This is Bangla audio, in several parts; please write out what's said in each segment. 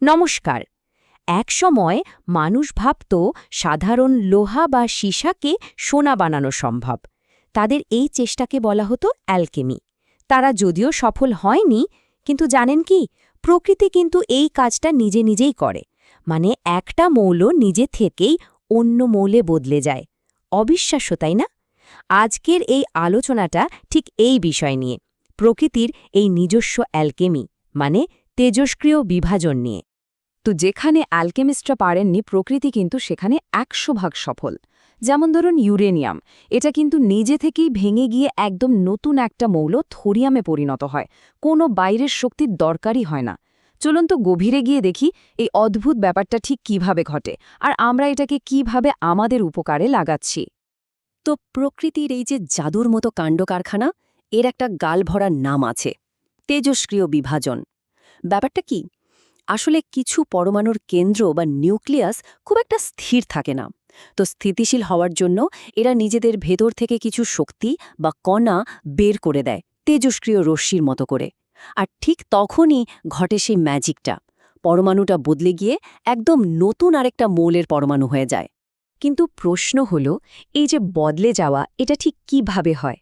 নমস্কার। একসময় মানুষ ভাবত সাধারণ লোহা বা সীসাকে সোনা বানানো সম্ভব। তাদের এই চেষ্টাকে বলা হতো অ্যালকেমি। তারা যদিও সফল হয়নি, কিন্তু জানেন কি, প্রকৃতি কিন্তু এই কাজটা নিজে নিজেই করে। মানে একটা মৌল নিজে থেকেই অন্য মৌলে বদলে যায়। অবিশ্বাস্য, তাই না? আজকের এই আলোচনাটা ঠিক এই বিষয় নিয়ে, প্রকৃতির এই নিজস্ব অ্যালকেমি, মানে তেজস্ক্রিয় বিভাজন নিয়ে। তো যেখানে অ্যালকেমিস্টরা পারেননি, প্রকৃতি কিন্তু সেখানে ১০০% সফল। যেমন ধরুন ইউরেনিয়াম, এটা কিন্তু নিজে থেকেই ভেঙে গিয়ে একদম নতুন একটা মৌল থোরিয়ামে পরিণত হয়। কোনো বাইরের শক্তির দরকারই হয় না। চলুন তো গভীরে গিয়ে দেখি এই অদ্ভুত ব্যাপারটা ঠিক কিভাবে ঘটে, আর আমরা এটাকে কিভাবে আমাদের উপকারে লাগাচ্ছি। তো প্রকৃতির এই যে জাদুর মতো কাণ্ডকারখানা, এর একটা গালভরা নাম আছে, তেজস্ক্রিয় বিভাজন। ব্যাপারটা কি? আসলে কিছু পরমাণুর কেন্দ্র বা নিউক্লিয়াস খুব একটা স্থির থাকে না। তো স্থিতিশীল হওয়ার জন্য এরা নিজেদের ভেতর থেকে কিছু শক্তি বা কণা বের করে দেয়, তেজস্ক্রিয় রশ্মির মতো করে। আর ঠিক তখনই ঘটে সেই ম্যাজিকটা। পরমাণুটা বদলে গিয়ে একদম নতুন আরেকটা মৌলের পরমাণু হয়ে যায়। কিন্তু প্রশ্ন হলো, এই যে বদলে যাওয়া, এটা ঠিক কিভাবে হয়?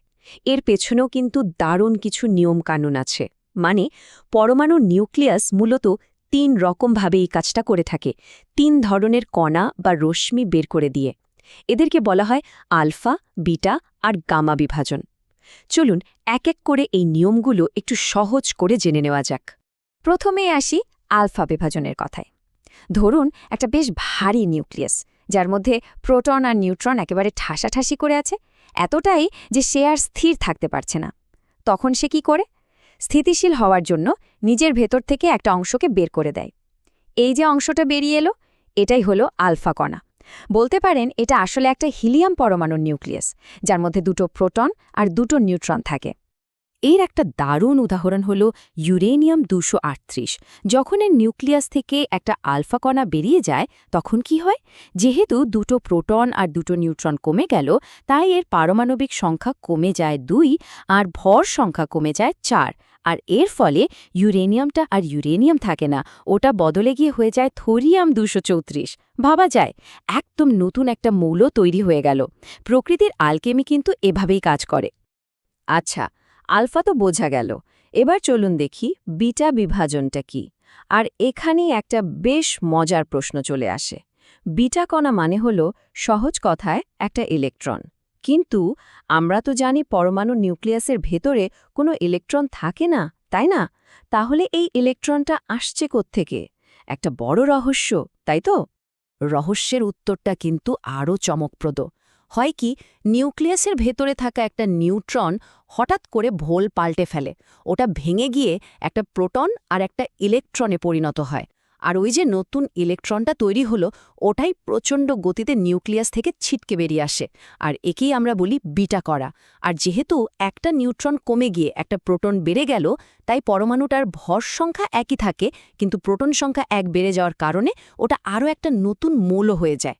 এর পেছনেও কিন্তু দারুণ কিছু নিয়মকানুন আছে। মানে পরমাণুর নিউক্লিয়াস মূলত ৩ রকমভাবে এই কাজটা করে থাকে, ৩ ধরনের কণা বা রশ্মি বের করে দিয়ে। এদেরকে বলা হয় আলফা, বিটা আর গামা বিভাজন। চলুন এক এক করে এই নিয়মগুলো একটু সহজ করে জেনে নেওয়া যাক। প্রথমেই আসি আলফা বিভাজনের কথায়। ধরুন একটা বেশ ভারী নিউক্লিয়াস, যার মধ্যে প্রোটন আর নিউট্রন একেবারে ঠাসাঠাসি করে আছে, এতটাই যে সে আর স্থির থাকতে পারছে না। তখন সে কি করে? স্থিতিশীল হওয়ার জন্য নিজের ভেতর থেকে একটা অংশকে বের করে দেয়। এই যে অংশটা বেরিয়ে এলো, এটাই হলো আলফা কণা। বলতে পারেন এটা আসলে একটা হিলিয়াম পরমাণুর নিউক্লিয়াস, যার মধ্যে 2টো প্রোটন আর 2টো নিউট্রন থাকে। এর একটা দারুণ উদাহরণ হল ইউরেনিয়াম 238। যখন এর নিউক্লিয়াস থেকে একটা আলফা কণা বেরিয়ে যায়, তখন কি হয়? যেহেতু 2টো প্রোটন আর 2টো নিউট্রন কমে গেল, তাই এর পারমাণবিক সংখ্যা কমে যায় 2 আর ভর সংখ্যা কমে যায় 4। আর এর ফলে ইউরেনিয়ামটা আর ইউরেনিয়াম থাকে না, ওটা বদলে গিয়ে হয়ে যায় থোরিয়াম 234। ভাবা যায়, একদম নতুন একটা মৌল তৈরি হয়ে গেল। প্রকৃতির আলকেমি কিন্তু এভাবেই কাজ করে। আচ্ছা, আলফা তো বোঝা গেল। এবার চলুন দেখি বিটা বিভাজনটা কি। আর এখানেই একটা বেশ মজার প্রশ্ন চলে আসে। বিটা কণা মানে হল সহজ কথায় একটা ইলেকট্রন। কিন্তু আমরা তো জানি পরমাণু নিউক্লিয়াসের ভেতরে কোনো ইলেকট্রন থাকে না, তাই না? তাহলে এই ইলেকট্রনটা আসছে কোত্থেকে? একটা বড় রহস্য, তাই তো? রহস্যের উত্তরটা কিন্তু আরও চমকপ্রদ। হয় কি, নিউক্লিয়াসের ভেতরে থাকা একটা নিউট্রন হঠাৎ করে ভোল পাল্টে ফেলে। ওটা ভেঙে গিয়ে একটা প্রোটন আর একটা ইলেকট্রনে পরিণত হয়। আর ওই যে নতুন ইলেকট্রনটা তৈরি হলো, ওটাই প্রচণ্ড গতিতে নিউক্লিয়াস থেকে ছিটকে বেরিয়ে আসে। আর একেই আমরা বলি বিটা করা। আর যেহেতু একটা নিউট্রন কমে গিয়ে একটা প্রোটন বেড়ে গেল, তাই পরমাণুটার ভর সংখ্যা একই থাকে, কিন্তু প্রোটন সংখ্যা 1 বেড়ে যাওয়ার কারণে ওটা আরও একটা নতুন মৌল হয়ে যায়।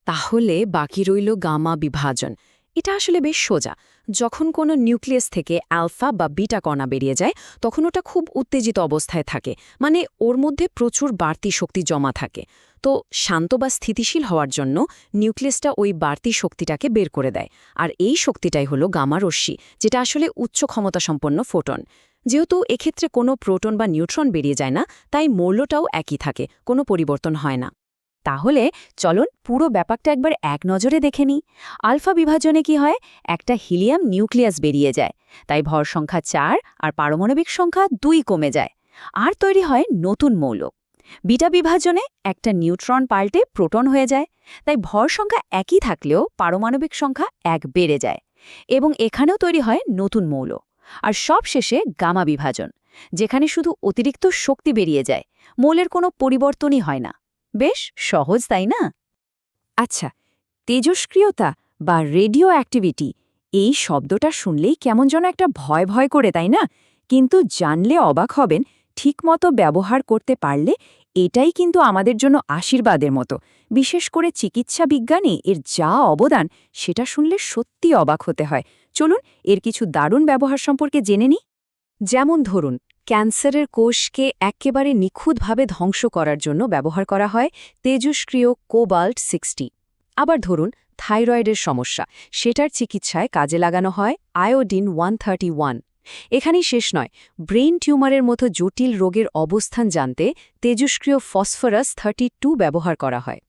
তাহলে বাকি রইল গামা বিভাজন। এটা আসলে বেশ সোজা। যখন কোনো নিউক্লিয়াস থেকে আলফা বা বিটা কণা বেরিয়ে যায়, তখন ওটা খুব উত্তেজিত অবস্থায় থাকে। মানে ওর মধ্যে প্রচুর বাড়তি শক্তি জমা থাকে। তো শান্ত বা স্থিতিশীল হওয়ার জন্য নিউক্লিয়াসটা ওই বাড়তি শক্তিটাকে বের করে দেয়। আর এই শক্তিটাই হলো গামা রশ্মি, যেটা আসলে উচ্চ ক্ষমতাসম্পন্ন ফোটন। যেহেতু এক্ষেত্রে কোনো প্রোটন বা নিউট্রন বেরিয়ে যায় না, তাই মৌলটাও একই থাকে, কোনো পরিবর্তন হয় না। তাহলে চলুন পুরো ব্যাপারটা একবার এক নজরে দেখে নিই। আলফা বিভাজনে কি হয়? একটা হিলিয়াম নিউক্লিয়াস বেরিয়ে যায়, তাই ভর সংখ্যা 4 আর পারমাণবিক সংখ্যা 2 কমে যায়। আর তৈরি হয় নতুন মৌল। বিটা বিভাজনে একটা নিউট্রন পাল্টে প্রোটন হয়ে যায়, তাই ভর সংখ্যা একই থাকলেও পারমাণবিক সংখ্যা 1 বেড়ে যায়। এবং এখানেও তৈরি হয় নতুন মৌল। আর সবশেষে গামা বিভাজন, যেখানে শুধু অতিরিক্ত শক্তি বেরিয়ে যায়, মৌলের কোনো পরিবর্তনই হয় না। বেশ সহজ, তাই না? আচ্ছা, তেজস্ক্রিয়তা বা রেডিও অ্যাক্টিভিটি, এই শব্দটা শুনলেই কেমন যেন একটা ভয় ভয় করে, তাই না? কিন্তু জানলে অবাক হবেন, ঠিকমতো ব্যবহার করতে পারলে এটাই কিন্তু আমাদের জন্য আশীর্বাদের মতো। বিশেষ করে চিকিৎসা বিজ্ঞানে এর যা অবদান, সেটা শুনলে সত্যি অবাক হতে হয়। চলুন এর কিছু দারুণ ব্যবহার সম্পর্কে জেনে নিই। যেমন ধরুন, ক্যান্সারের কোষকে একেবারে নিখুঁতভাবে ধ্বংস করার জন্য ব্যবহার করা হয় তেজস্ক্রিয় কোবাল্ট 60। আবার ধরুন থাইরয়েডের সমস্যা, সেটার চিকিৎসায় কাজে লাগানো হয় আয়োডিন 131। এখানেই শেষ নয়, ব্রেইন টিউমারের মতো জটিল রোগের অবস্থান জানতে তেজস্ক্রিয় ফসফরাস 32 ব্যবহার করা হয়।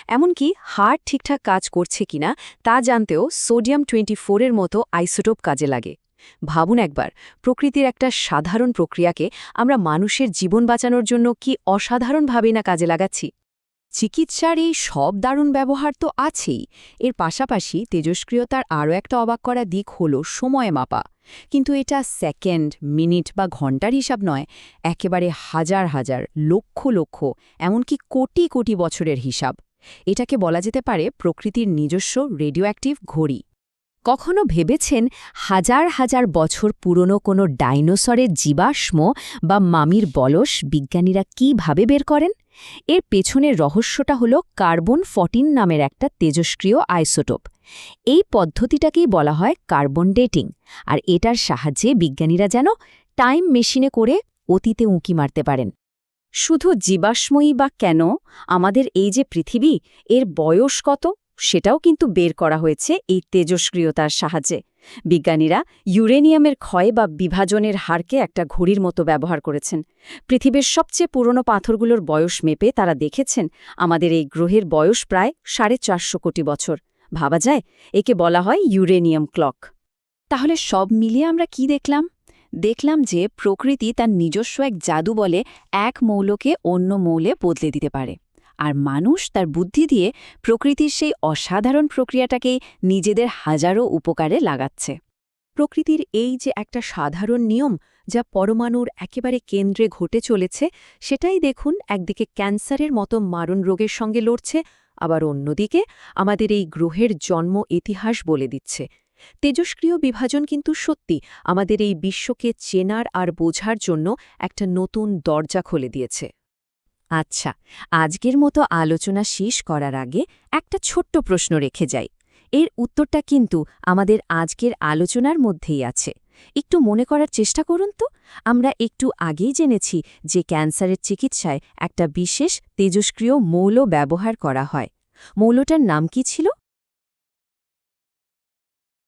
এমনকি হার্ট ঠিকঠাক কাজ করছে কিনা তা জানতেও সোডিয়াম 24 এর মতো আইসোটোপ কাজে লাগে। ভাবুন একবার, প্রকৃতির একটা সাধারণ প্রক্রিয়াকে আমরা মানুষের জীবন বাঁচানোর জন্য কি অসাধারণভাবে না কাজে লাগাচ্ছি। চিকিৎসার এই সব দারুণ ব্যবহার তো আছেই, এর পাশাপাশি তেজস্ক্রিয়তার আরও একটা অবাক করা দিক হল সময় মাপা। কিন্তু এটা সেকেন্ড, মিনিট বা ঘণ্টার হিসাব নয়, একেবারে হাজার হাজার, লক্ষ লক্ষ, এমনকি কোটি কোটি বছরের হিসাব। এটাকে বলা যেতে পারে প্রকৃতির নিজস্ব রেডিওঅ্যাক্টিভ ঘড়ি। কখনো ভেবেছেন হাজার হাজার বছর পুরনো কোনো ডাইনোসরের জীবাশ্ম বা মামির বলস বিজ্ঞানীরা কীভাবে বের করেন? এর পেছনের রহস্যটা হল কার্বন 14 নামের একটা তেজস্ক্রিয় আইসোটোপ। এই পদ্ধতিটাকেই বলা হয় কার্বন ডেটিং, আর এটার সাহায্যে বিজ্ঞানীরা যেন টাইম মেশিনে করে অতীতে উঁকি মারতে পারেন। শুধু জীবাশ্মই বা কেন, আমাদের এই যে পৃথিবী, এর বয়স কত সেটাও কিন্তু বের করা হয়েছে এই তেজস্ক্রিয়তার সাহায্যে। বিজ্ঞানীরা ইউরেনিয়ামের ক্ষয় বা বিভাজনের হারকে একটা ঘড়ির মতো ব্যবহার করেছেন। পৃথিবীর সবচেয়ে পুরনো পাথরগুলোর বয়স মেপে তারা দেখেছেন আমাদের এই গ্রহের বয়স প্রায় 450 কোটি বছর। ভাবা যায়, একে বলা হয় ইউরেনিয়াম ক্লক। তাহলে সব মিলিয়ে আমরা কি দেখলাম? দেখলাম যে প্রকৃতি তার নিজস্ব এক জাদু বলে এক মৌলকে অন্য মৌলে বদলে দিতে পারে, আর মানুষ তার বুদ্ধি দিয়ে প্রকৃতির সেই অসাধারণ প্রক্রিয়াটাকেই নিজেদের হাজারো উপকারে লাগাচ্ছে। প্রকৃতির এই যে একটা সাধারণ নিয়ম, যা পরমাণুর একেবারে কেন্দ্রে ঘটে চলেছে, সেটাই দেখুন একদিকে ক্যান্সারের মতো মারণ রোগের সঙ্গে লড়ছে, আবার অন্যদিকে আমাদের এই গ্রহের জন্ম ইতিহাস বলে দিচ্ছে। তেজস্ক্রিয় বিভাজন কিন্তু সত্যি আমাদের এই বিশ্বকে চেনার আর বোঝার জন্য একটা নতুন দরজা খুলে দিয়েছে। আচ্ছা, আজকের মতো আলোচনা শেষ করার আগে একটা ছোট্ট প্রশ্ন রেখে যাই। এর উত্তরটা কিন্তু আমাদের আজকের আলোচনার মধ্যেই আছে। একটু মনে করার চেষ্টা করুন তো। আমরা একটু আগেই জেনেছি যে ক্যান্সারের চিকিৎসায় একটা বিশেষ তেজস্ক্রিয় মৌল ব্যবহার করা হয়। মৌলটার নাম কি ছিল?